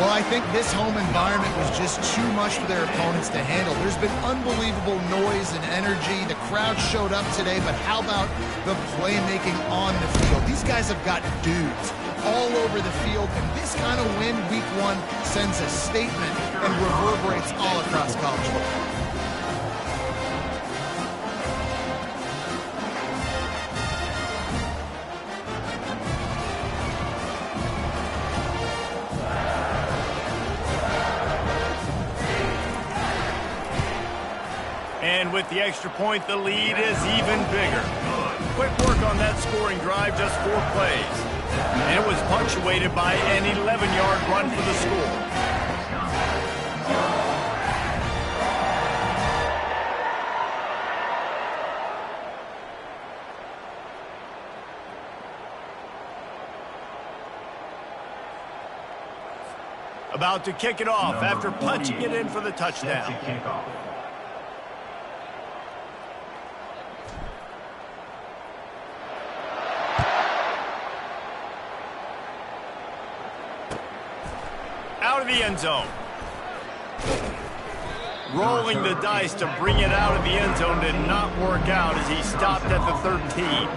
Well, I think this home environment was just too much for their opponents to handle. There's been unbelievable noise and energy. The crowd showed up today, but how about the playmaking on the field? These guys have got dudes all over the field, and this kind of win week one sends a statement and reverberates all across college football. And with the extra point, the lead is even bigger. Quick work on that scoring drive, just 4 plays. And it was punctuated by an 11-yard run for the score. About to kick it off after punching it in for the touchdown. Out of the end zone. Rolling the dice to bring it out of the end zone did not work out as he stopped at the 13.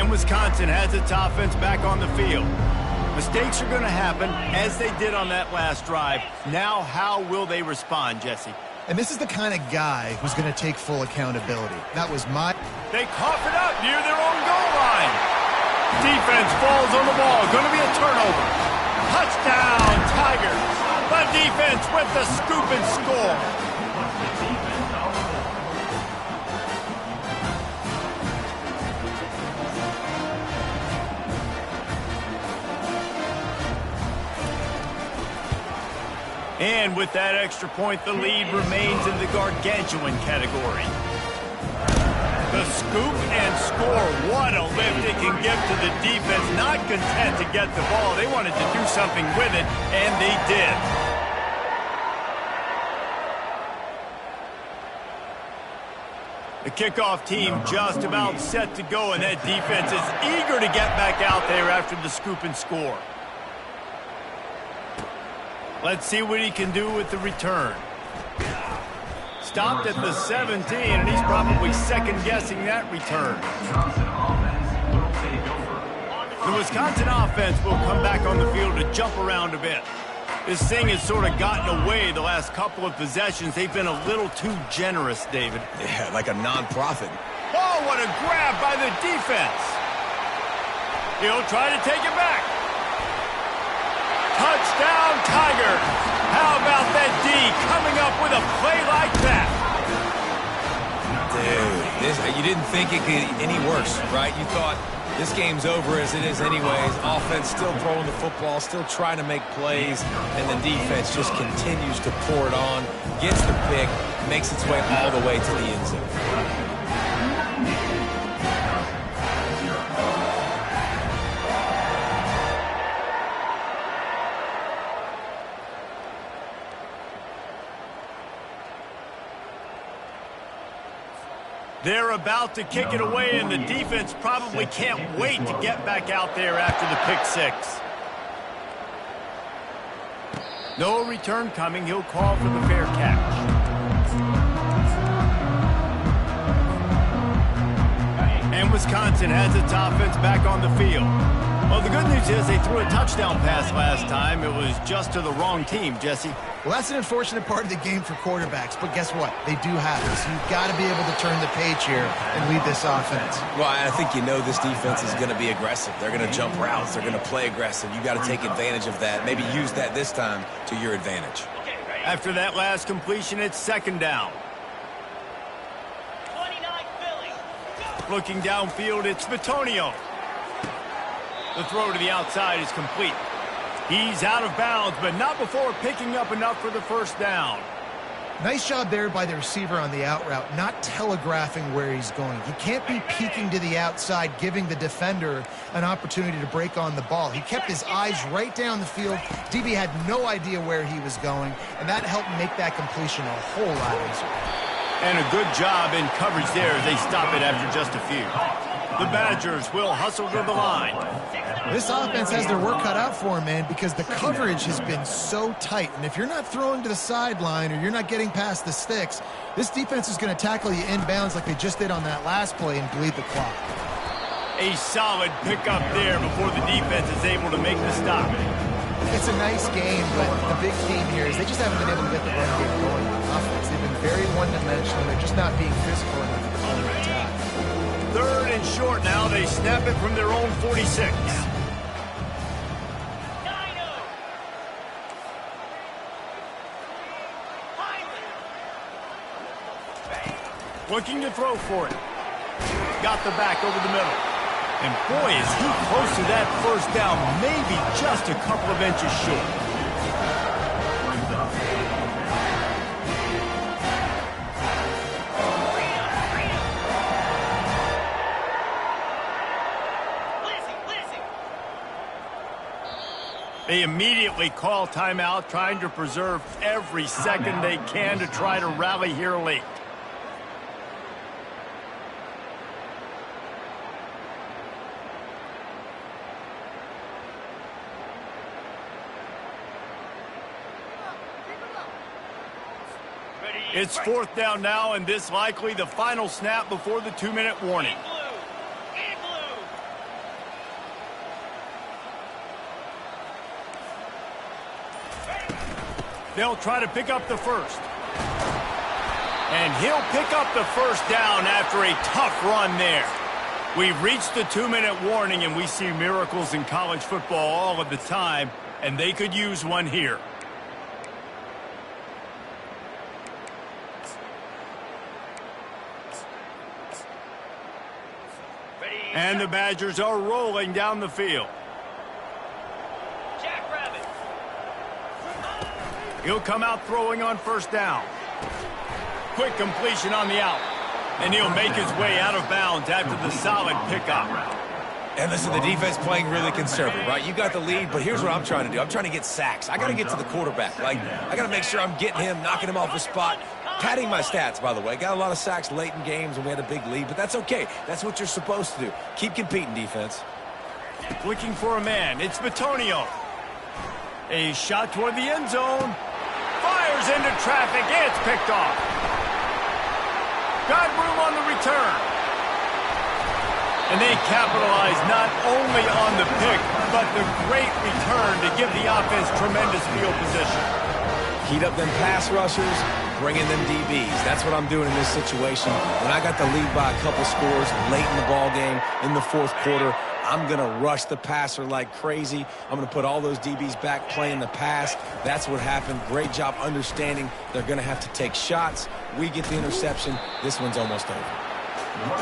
Wisconsin has its offense back on the field. Mistakes are going to happen, as they did on that last drive. Now, how will they respond, Jesse? And this is the kind of guy who's going to take full accountability. That was my... They cough it up near their own goal line. Defense falls on the ball. Going to be a turnover. Touchdown, Tigers. The defense with the scoop and score. And with that extra point, the lead remains in the gargantuan category. The scoop and score. What a lift it can give to the defense. Not content to get the ball. They wanted to do something with it, and they did. The kickoff team just about set to go, and that defense is eager to get back out there after the scoop and score. Let's see what he can do with the return. Stopped at the 17, and he's probably second-guessing that return. The Wisconsin offense will come back on the field to jump around a bit. This thing has sort of gotten away the last couple of possessions. They've been a little too generous, David. Yeah, like a non-profit. Oh, what a grab by the defense. He'll try to take it back. Touchdown, Tigers. How about that D coming up with a play like that? Dude, you didn't think it could get any worse, right? You thought this game's over as it is anyways. Offense still throwing the football, still trying to make plays, and the defense just continues to pour it on, gets the pick, makes its way all the way to the end zone. They're about to kick it away, and the defense probably can't wait to get back out there after the pick six. No return coming. He'll call for the fair catch. And Wisconsin has its offense back on the field. Well, the good news is they threw a touchdown pass last time. It was just to the wrong team, Jesse. Well, that's an unfortunate part of the game for quarterbacks, but guess what? They do have this. You've got to be able to turn the page here and lead this offense. Well, I think you know this defense is going to be aggressive. They're going to jump routes. They're going to play aggressive. You've got to take advantage of that. Maybe use that this time to your advantage. After that last completion, it's second down. 29 Philly. Looking downfield, it's Bitonio. The throw to the outside is complete. He's out of bounds, but not before picking up enough for the first down. Nice job there by the receiver on the out route, not telegraphing where he's going. He can't be peeking to the outside, giving the defender an opportunity to break on the ball. He kept his eyes right down the field. DB had no idea where he was going, and that helped make that completion a whole lot easier. And a good job in coverage there as they stop it after just a few. The Badgers will hustle to the line. This offense has their work cut out for them, man, because the coverage has been so tight. And if you're not throwing to the sideline or you're not getting past the sticks, this defense is going to tackle you inbounds like they just did on that last play and bleed the clock. A solid pickup there before the defense is able to make the stop. It's a nice game, but the big theme here is they just haven't been able to get the run game going on offense. They've been just not being physical enough on the attack. 3rd and short now. They snap it from their own 46. Looking to throw for it. Got the back over the middle. And boy, is he close to that first down. Maybe just a couple of inches short. They immediately call timeout, trying to preserve every second they can to try to rally here late. It's 4th down now, and this likely the final snap before the 2-minute warning. They'll try to pick up the first. And he'll pick up the first down after a tough run there. We've reached the 2-minute warning, and we see miracles in college football all of the time, and they could use one here. And the Badgers are rolling down the field. Jackrabbit. He'll come out throwing on first down. Quick completion on the out. And he'll make his way out of bounds after the solid pickup. And listen, the defense playing really conservative, right? You got the lead, but here's what I'm trying to do. I'm trying to get sacks. I got to get to the quarterback. I got to make sure I'm getting him, knocking him off the spot. Padding my stats, by the way. Got a lot of sacks late in games when we had a big lead, but that's okay. That's what you're supposed to do. Keep competing, defense. Looking for a man. It's Bitonio. A shot toward the end zone. Fires into traffic. It's picked off. Got room on the return. And they capitalize not only on the pick, but the great return to give the offense tremendous field position. Heat up them pass rushers, bring in them DBs. That's what I'm doing in this situation. When I got the lead by a couple scores late in the ball game, in the 4th quarter, I'm going to rush the passer like crazy. I'm going to put all those DBs back playing the pass. That's what happened. Great job understanding they're going to have to take shots. We get the interception. This one's almost over.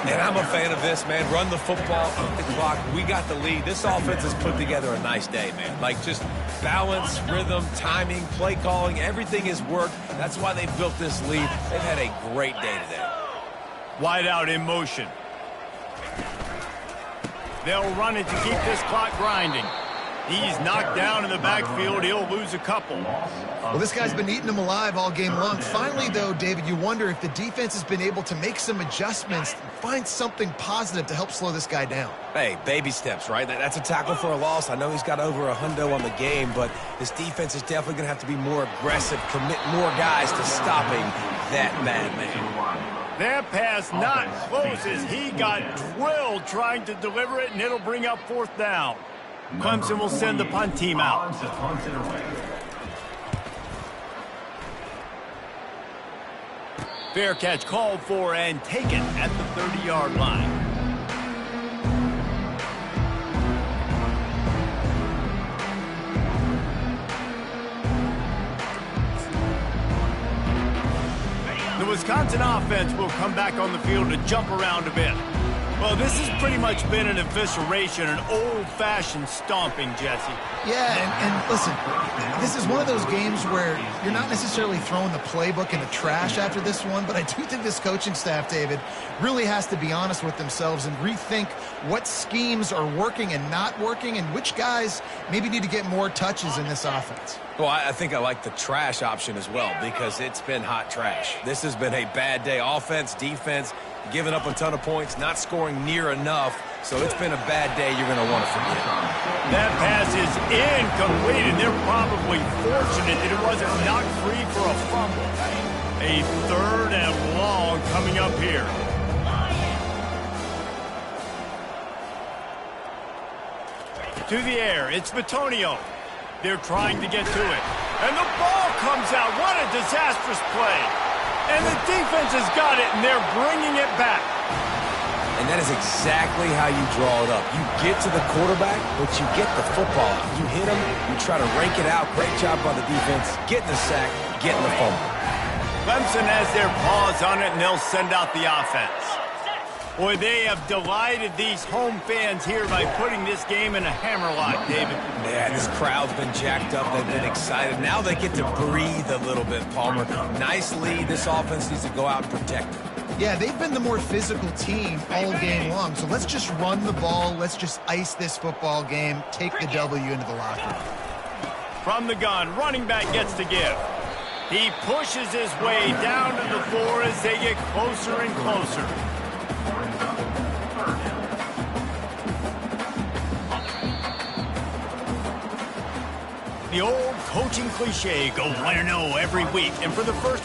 And I'm a fan of this, man. Run the football, eat the clock. We got the lead. This offense has put together a nice day, man. Like, just balance, rhythm, timing, play calling, everything has worked. That's why they built this lead. They've had a great day today. Wide out in motion. They'll run it to keep this clock grinding. He's knocked down in the backfield. He'll lose a couple. Well, this guy's been eating them alive all game long. Finally, though, David, you wonder if the defense has been able to make some adjustments, find something positive to help slow this guy down. Hey, baby steps, right? That's a tackle for a loss. I know he's got over a hundo on the game, but this defense is definitely going to have to be more aggressive, commit more guys to stopping that madman. That pass not close as he got drilled trying to deliver it, and it'll bring up 4th down. Clemson will send the punt team out. Fair catch called for and taken at the 30-yard line. The Wisconsin offense will come back on the field to jump around a bit. Well, this has pretty much been an evisceration, an old-fashioned stomping, Jesse. Yeah, and listen, this is one of those games where you're not necessarily throwing the playbook in the trash after this one, but I do think this coaching staff, David, really has to be honest with themselves and rethink what schemes are working and not working and which guys maybe need to get more touches in this offense. Well, I think I like the trash option as well because it's been hot trash. This has been a bad day. Offense, defense, giving up a ton of points, not scoring near enough. So it's been a bad day you're going to want to forget. That pass is incomplete, and they're probably fortunate that it wasn't knocked free for a fumble. A 3rd and long coming up here. To the air, it's Bitonio. They're trying to get to it. And the ball comes out. What a disastrous play. And And the defense has got it, and they're bringing it back. And that is exactly how you draw it up. You get to the quarterback, but you get the football out. You hit him, you try to rake it out. Great job by the defense, getting the sack, getting the fumble. Clemson has their paws on it, and they'll send out the offense. Boy, they have delighted these home fans here by putting this game in a hammerlock, David. Yeah, this crowd's been jacked up. They've been excited. Now they get to breathe a little bit, Palmer. Nice lead. This offense needs to go out and protect it. Yeah, they've been the more physical team all game long. So let's just run the ball. Let's just ice this football game. Take the W into the locker room. From the gun, running back gets to give. He pushes his way down to the floor as they get closer and closer. The old coaching cliche, go 1-0 every week. And for the first